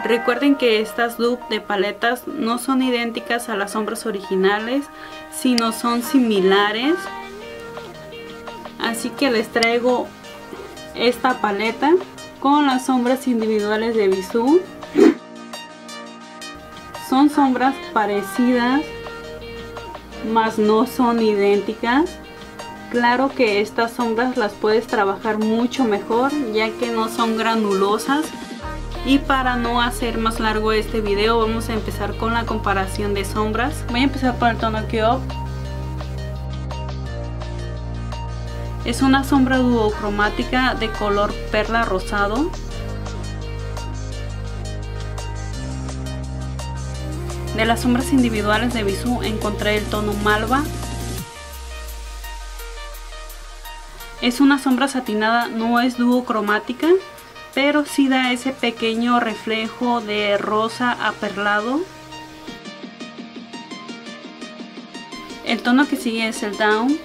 Recuerden que estas dupes de paletas no son idénticas a las sombras originales, sino son similares. Así que les traigo esta paleta con las sombras individuales de Bisú. Son sombras parecidas, mas no son idénticas. Claro que estas sombras las puedes trabajar mucho mejor, ya que no son granulosas. Y para no hacer más largo este video, vamos a empezar con la comparación de sombras. Voy a empezar por el tono Cube. Es una sombra duocromática de color perla rosado. De las sombras individuales de Bisú encontré el tono Malva. Es una sombra satinada, no es duocromática, pero sí da ese pequeño reflejo de rosa aperlado. El tono que sigue es el Down.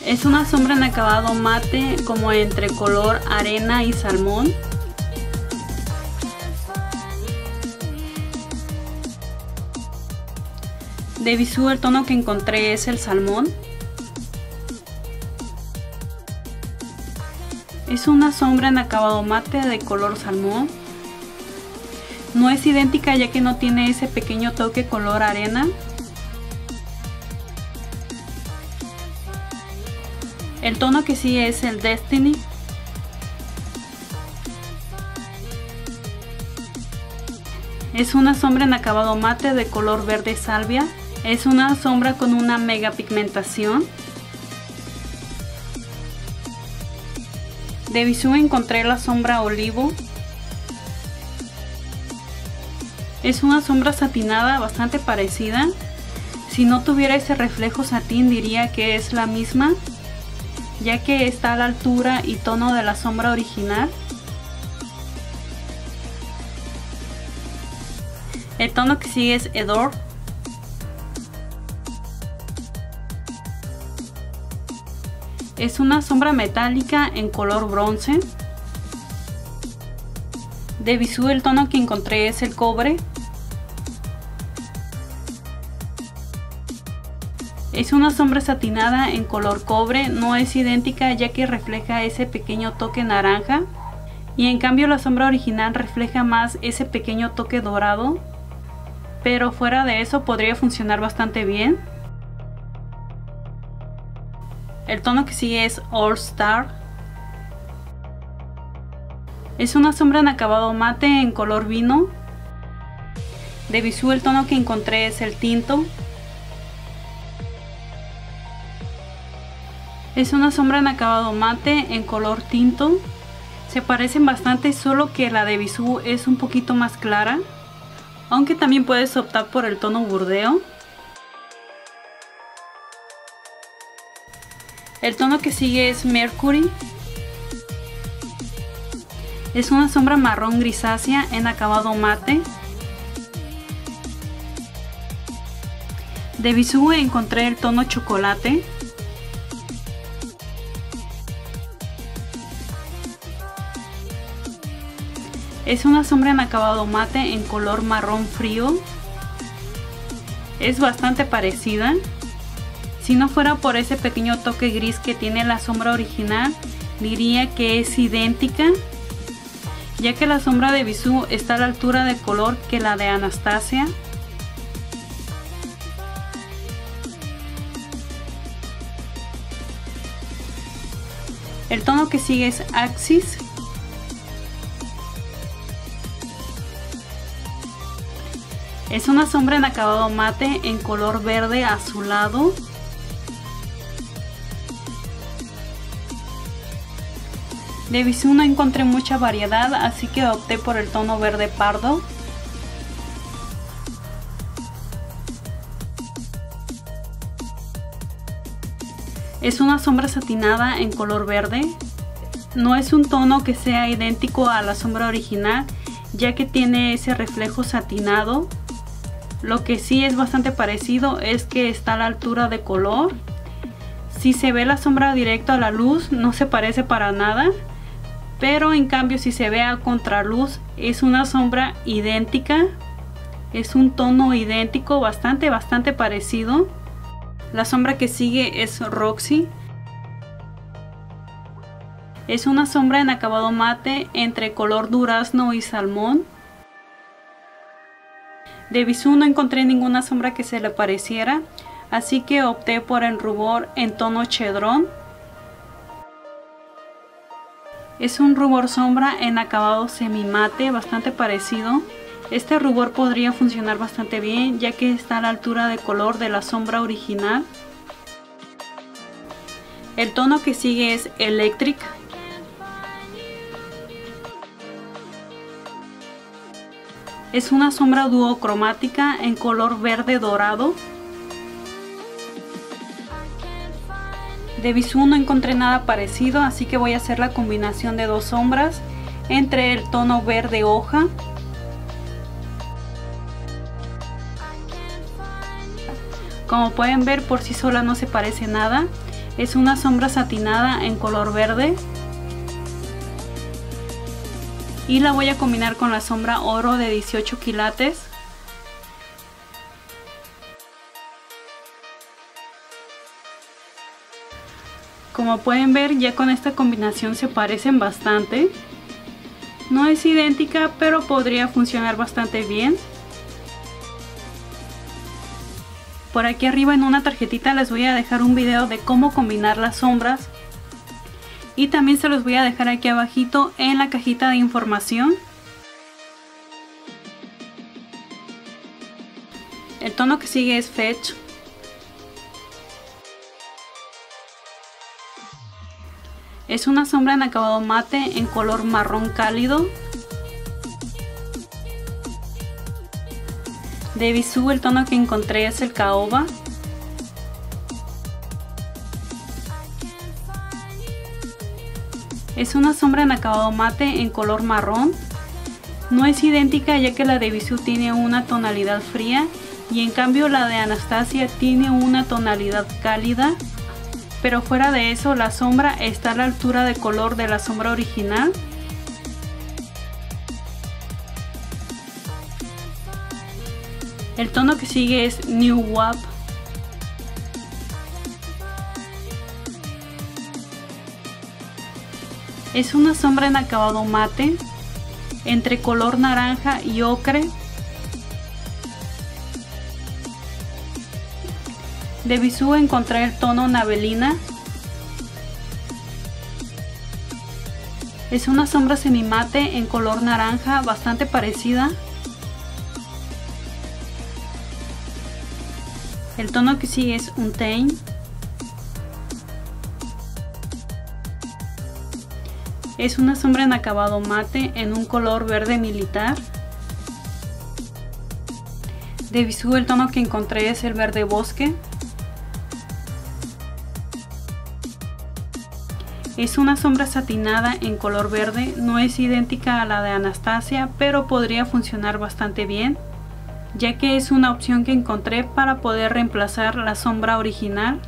Es una sombra en acabado mate, como entre color arena y salmón. De Bisú el tono que encontré es el salmón. Es una sombra en acabado mate de color salmón. No es idéntica ya que no tiene ese pequeño toque color arena. El tono que sigue es el Destiny. Es una sombra en acabado mate de color verde salvia. Es una sombra con una mega pigmentación. De Bisú encontré la sombra Olivo. Es una sombra satinada bastante parecida. Si no tuviera ese reflejo satín diría que es la misma, ya que está a la altura y tono de la sombra original. El tono que sigue es Hedor. Es una sombra metálica en color bronce. De Bisú el tono que encontré es el Cobre. Es una sombra satinada en color cobre, no es idéntica ya que refleja ese pequeño toque naranja. Y en cambio la sombra original refleja más ese pequeño toque dorado. Pero fuera de eso podría funcionar bastante bien. El tono que sigue es All Star. Es una sombra en acabado mate en color vino. De Bisú el tono que encontré es el Tinto. Es una sombra en acabado mate en color tinto. Se parecen bastante, solo que la de Bisú es un poquito más clara. Aunque también puedes optar por el tono Burdeo. El tono que sigue es Mercury. Es una sombra marrón grisácea en acabado mate. De Bisú encontré el tono Chocolate. Es una sombra en acabado mate en color marrón frío. Es bastante parecida. Si no fuera por ese pequeño toque gris que tiene la sombra original, diría que es idéntica, ya que la sombra de Bisú está a la altura de color que la de Anastasia. El tono que sigue es Axis. Es una sombra en acabado mate en color verde azulado. De Bisú no encontré mucha variedad, así que opté por el tono verde pardo. Es una sombra satinada en color verde. No es un tono que sea idéntico a la sombra original, ya que tiene ese reflejo satinado. Lo que sí es bastante parecido es que está a la altura de color. Si se ve la sombra directo a la luz, no se parece para nada, pero en cambio si se ve a contraluz, es una sombra idéntica, es un tono idéntico, bastante parecido. La sombra que sigue es Roxy. Es una sombra en acabado mate entre color durazno y salmón. De Bisú no encontré ninguna sombra que se le pareciera, así que opté por el rubor en tono chedrón. Es un rubor sombra en acabado semimate, bastante parecido. Este rubor podría funcionar bastante bien, ya que está a la altura de color de la sombra original. El tono que sigue es Electric. Es una sombra duocromática en color verde dorado. De Bisú no encontré nada parecido, así que voy a hacer la combinación de dos sombras entre el tono verde hoja Como pueden ver, por sí sola no se parece nada. Es una sombra satinada en color verde. Y la voy a combinar con la sombra oro de 18 quilates. Como pueden ver, ya con esta combinación se parecen bastante. No es idéntica, pero podría funcionar bastante bien. Por aquí arriba en una tarjetita les voy a dejar un video de cómo combinar las sombras. Y también se los voy a dejar aquí abajito en la cajita de información. El tono que sigue es Fetch. Es una sombra en acabado mate en color marrón cálido. De Bisú el tono que encontré es el Caoba. Es una sombra en acabado mate en color marrón. No es idéntica ya que la de Bisú tiene una tonalidad fría y en cambio la de Anastasia tiene una tonalidad cálida. Pero fuera de eso, la sombra está a la altura de color de la sombra original. El tono que sigue es New Wap. Es una sombra en acabado mate, entre color naranja y ocre. De Bisú encontré el tono Navelina. Es una sombra semimate en color naranja, bastante parecida. El tono que sigue es Untamed. Es una sombra en acabado mate en un color verde militar. De Bisú el tono que encontré es el verde bosque. Es una sombra satinada en color verde, no es idéntica a la de Anastasia, pero podría funcionar bastante bien, ya que es una opción que encontré para poder reemplazar la sombra original.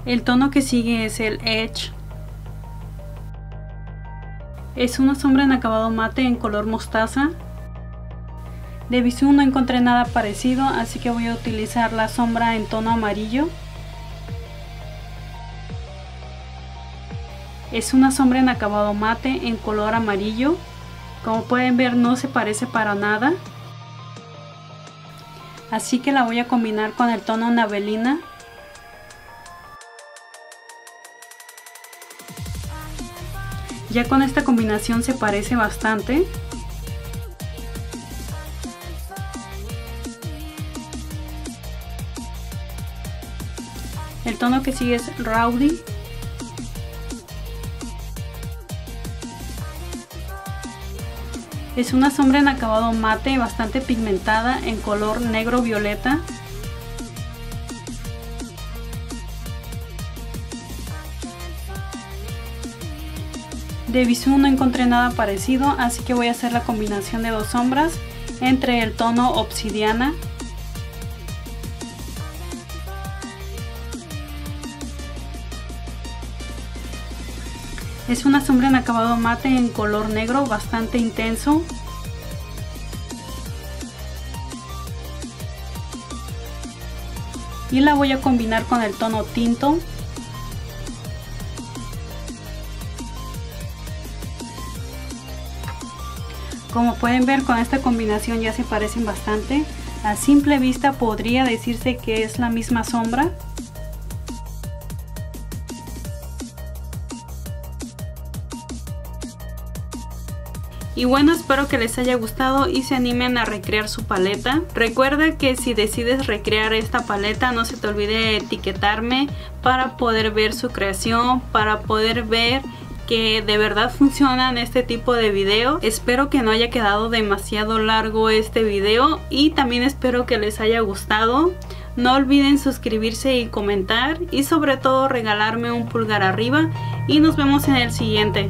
El tono que sigue es el Edge. Es una sombra en acabado mate en color mostaza. De Bisú no encontré nada parecido, así que voy a utilizar la sombra en tono amarillo. Es una sombra en acabado mate en color amarillo. Como pueden ver, no se parece para nada. Así que la voy a combinar con el tono Navelina. Ya con esta combinación se parece bastante. El tono que sigue es Rowdy. Es una sombra en acabado mate bastante pigmentada en color negro violeta. De Bisú no encontré nada parecido, así que voy a hacer la combinación de dos sombras entre el tono obsidiana. Es una sombra en acabado mate en color negro, bastante intenso. Y la voy a combinar con el tono tinto. Como pueden ver, con esta combinación ya se parecen bastante. A simple vista podría decirse que es la misma sombra. Y bueno, espero que les haya gustado y se animen a recrear su paleta. Recuerda que si decides recrear esta paleta, no se te olvide etiquetarme para poder ver su creación, para poder ver que de verdad funcionan este tipo de video. Espero que no haya quedado demasiado largo este video y también espero que les haya gustado. No olviden suscribirse y comentar y sobre todo regalarme un pulgar arriba y nos vemos en el siguiente.